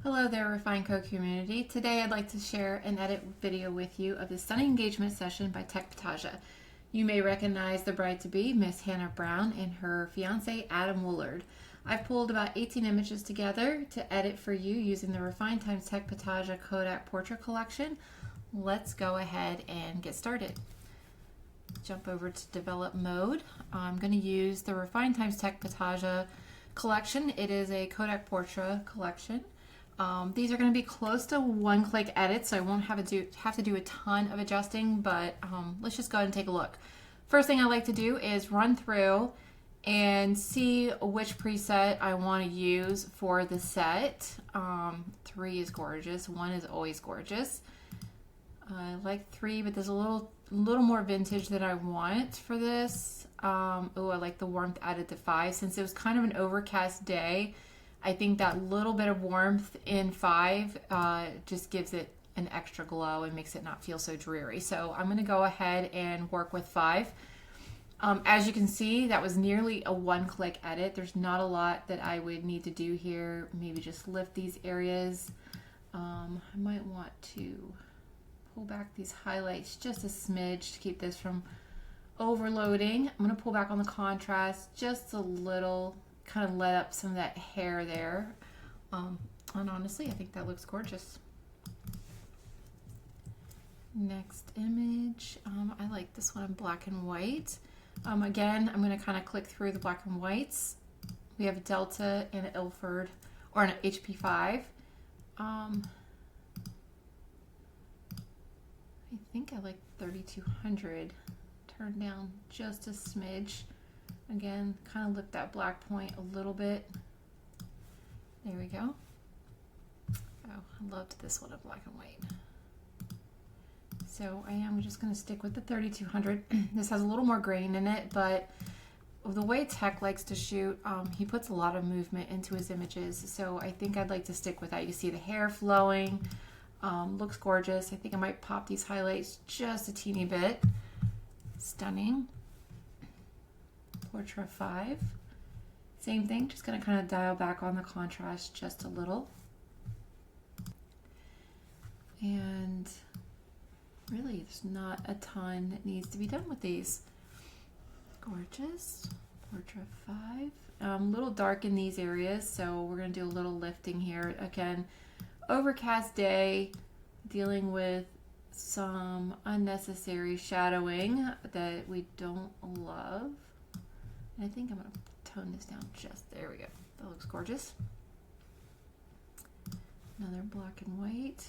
Hello there, Refine Co community. Today I'd like to share an edit video with you of the Stunning Engagement Session by Tec Petaja. You may recognize the bride-to-be, Miss Hannah Brown, and her fiance, Adam Woolard. I've pulled about 18 images together to edit for you using the Refine x Tec Petaja Kodak Portra collection. Let's go ahead and get started. Jump over to develop mode. I'm going to use the Refine x Tec Petaja collection. It is a Kodak Portra collection. These are going to be close to one-click edits, so I won't have to do a ton of adjusting, but let's just go ahead and take a look. First thing I like to do is run through and see which preset I want to use for the set. 3 is gorgeous. 1 is always gorgeous. I like 3, but there's a little more vintage that I want for this. Oh, I like the warmth added to 5. Since it was kind of an overcast day, I think that little bit of warmth in 5 just gives it an extra glow and makes it not feel so dreary. So I'm going to go ahead and work with 5. As you can see, that was nearly a one-click edit. There's not a lot that I would need to do here. Maybe just lift these areas. I might want to pull back these highlights just a smidge to keep this from overloading. I'm going to pull back on the contrast just a little, kind of let up some of that hair there. And honestly, I think that looks gorgeous. Next image, I like this one in black and white. Again, I'm going to kind of click through the black and whites. We have a Delta and an Ilford, or an HP5. I think I like 3200. Turn down just a smidge. Again, kind of lift that black point a little bit. There we go. Oh, I loved this one in black and white. So I am just going to stick with the 3200. This has a little more grain in it, but the way Tec likes to shoot, he puts a lot of movement into his images. So I think I'd like to stick with that. You see the hair flowing, looks gorgeous. I think I might pop these highlights just a teeny bit. Stunning. Portra 5. Same thing, just going to kind of dial back on the contrast just a little. And really, there's not a ton that needs to be done with these. Gorgeous. Portra 5. A little dark in these areas, so we're going to do a little lifting here. Again, overcast day, dealing with some unnecessary shadowing that we don't love. I think I'm going to tone this down just, there we go. That looks gorgeous. Another black and white.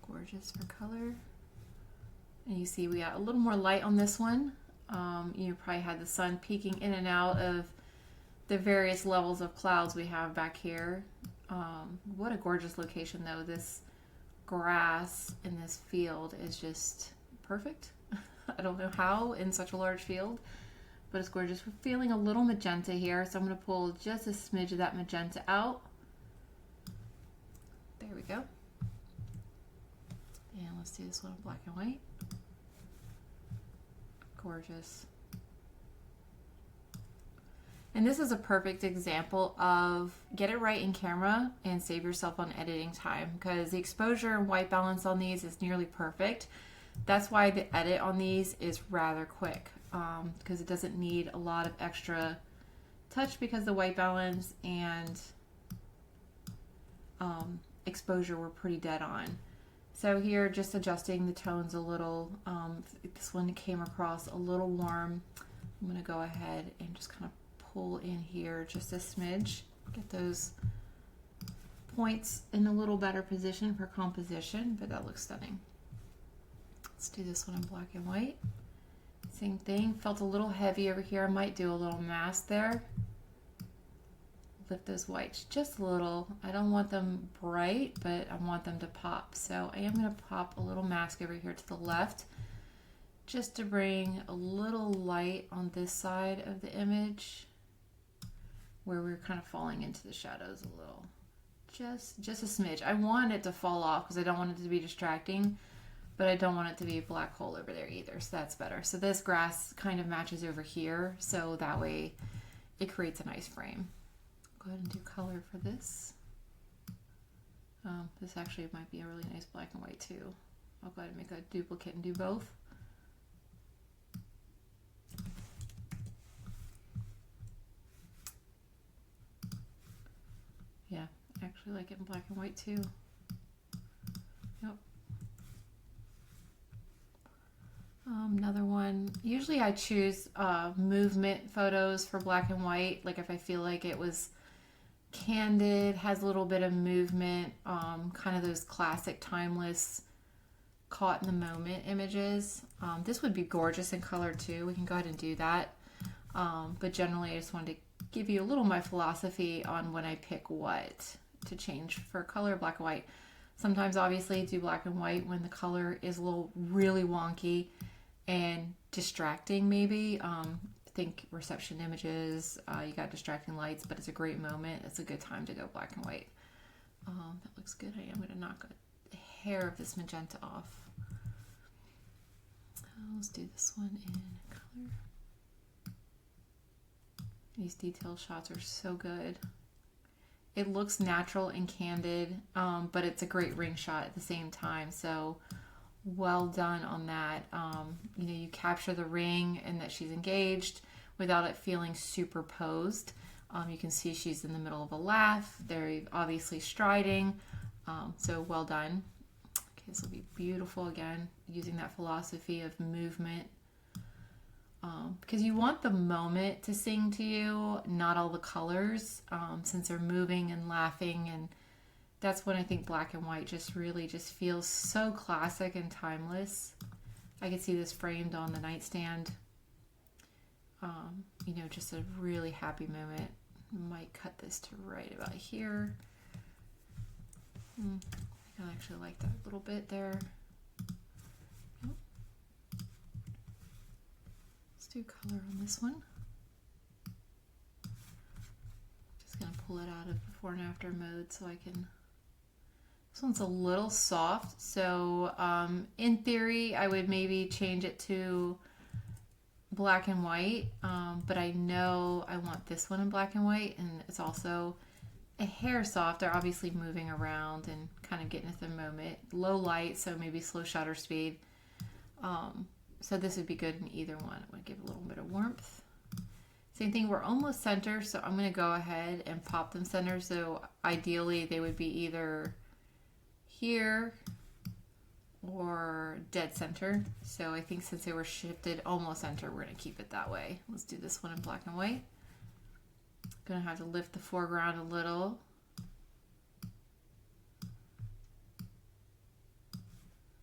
Gorgeous for color. And you see we got a little more light on this one. You probably had the sun peeking in and out of the various levels of clouds we have back here. What a gorgeous location though. This grass in this field is just perfect. I don't know how in such a large field, but it's gorgeous. We're feeling a little magenta here, so I'm going to pull just a smidge of that magenta out. There we go. And let's do this one in black and white. Gorgeous. And this is a perfect example of get it right in camera and save yourself on editing time, because the exposure and white balance on these is nearly perfect. That's why the edit on these is rather quick, because it doesn't need a lot of extra touch because the white balance and exposure were pretty dead on. So here, just adjusting the tones a little. This one came across a little warm. I'm going to go ahead and just kind of pull in here just a smidge, get those points in a little better position for composition, but that looks stunning. Let's do this one in black and white. Same thing, felt a little heavy over here. I might do a little mask there. Lift those whites just a little. I don't want them bright, but I want them to pop. So I am going to pop a little mask over here to the left, just to bring a little light on this side of the image where we're kind of falling into the shadows a little. Just a smidge. I want it to fall off because I don't want it to be distracting, but I don't want it to be a black hole over there either, so that's better. So this grass kind of matches over here, so that way it creates a nice frame. Go ahead and do color for this. This actually might be a really nice black and white too. I'll go ahead and make a duplicate and do both. Yeah, I actually like it in black and white too. Yep. Another one, usually I choose movement photos for black and white, like if I feel like it was Candid, has a little bit of movement, kind of those classic timeless caught in the moment images. This would be gorgeous in color too. We can go ahead and do that. But generally I just wanted to give you a little my philosophy on when I pick what to change for color, black and white. Sometimes obviously do black and white when the color is a little really wonky and distracting maybe. Think reception images, you got distracting lights, but it's a great moment. It's a good time to go black and white. That looks good. I am going to knock a hair of this magenta off. Let's do this one in color. These detail shots are so good. It looks natural and candid, but it's a great ring shot at the same time. So well done on that. You know, you capture the ring and that she's engaged without it feeling superposed. You can see she's in the middle of a laugh. They're obviously striding. So well done. Okay, this will be beautiful again, using that philosophy of movement. Because you want the moment to sing to you, not all the colors, since they're moving and laughing, and that's when I think black and white just really just feels so classic and timeless. I could see this framed on the nightstand. You know, just a really happy moment. Might cut this to right about here. I actually like that little bit there. Let's do color on this one. Just gonna pull it out of before and after mode so I can. This one's a little soft, so in theory I would maybe change it to black and white, but I know I want this one in black and white, and it's also a hair soft. They're obviously moving around and kind of getting at the moment. Low light, so maybe slow shutter speed. So this would be good in either one. It would give a little bit of warmth. Same thing, we're almost center, so I'm going to go ahead and pop them center. So ideally they would be either here or dead center. So I think since they were shifted almost center, we're going to keep it that way. Let's do this one in black and white. Going to have to lift the foreground a little.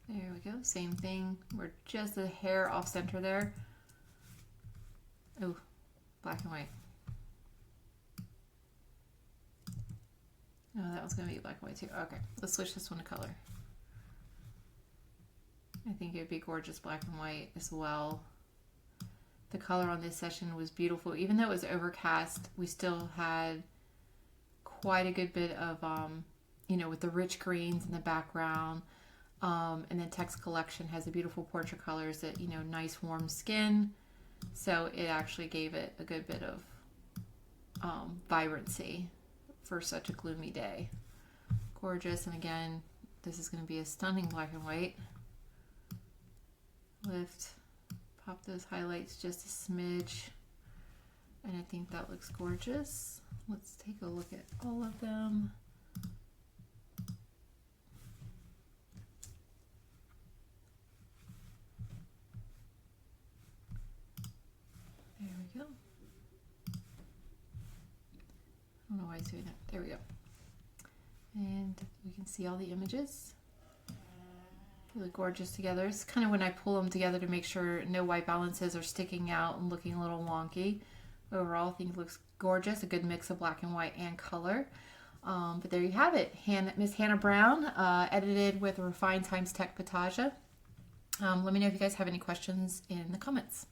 There we go. Same thing. We're just a hair off center there. Oh, black and white. Oh, that was going to be black and white too. Okay, let's switch this one to color. I think it would be gorgeous black and white as well. The color on this session was beautiful. Even though it was overcast, we still had quite a good bit of, you know, with the rich greens in the background. And then Tec's collection has the beautiful portrait colors that, you know, nice warm skin. So it actually gave it a good bit of vibrancy for such a gloomy day. Gorgeous. And again, this is going to be a stunning black and white. Lift, pop those highlights just a smidge, and I think that looks gorgeous. Let's take a look at all of them. There we go. I don't know why it's doing that. There we go. And we can see all the images. Really gorgeous together. It's kind of when I pull them together to make sure no white balances are sticking out and looking a little wonky. Overall, I think it looks gorgeous. A good mix of black and white and color. But there you have it. Miss Hannah Brown, edited with Refined Times Tec Petaja. Let me know if you guys have any questions in the comments.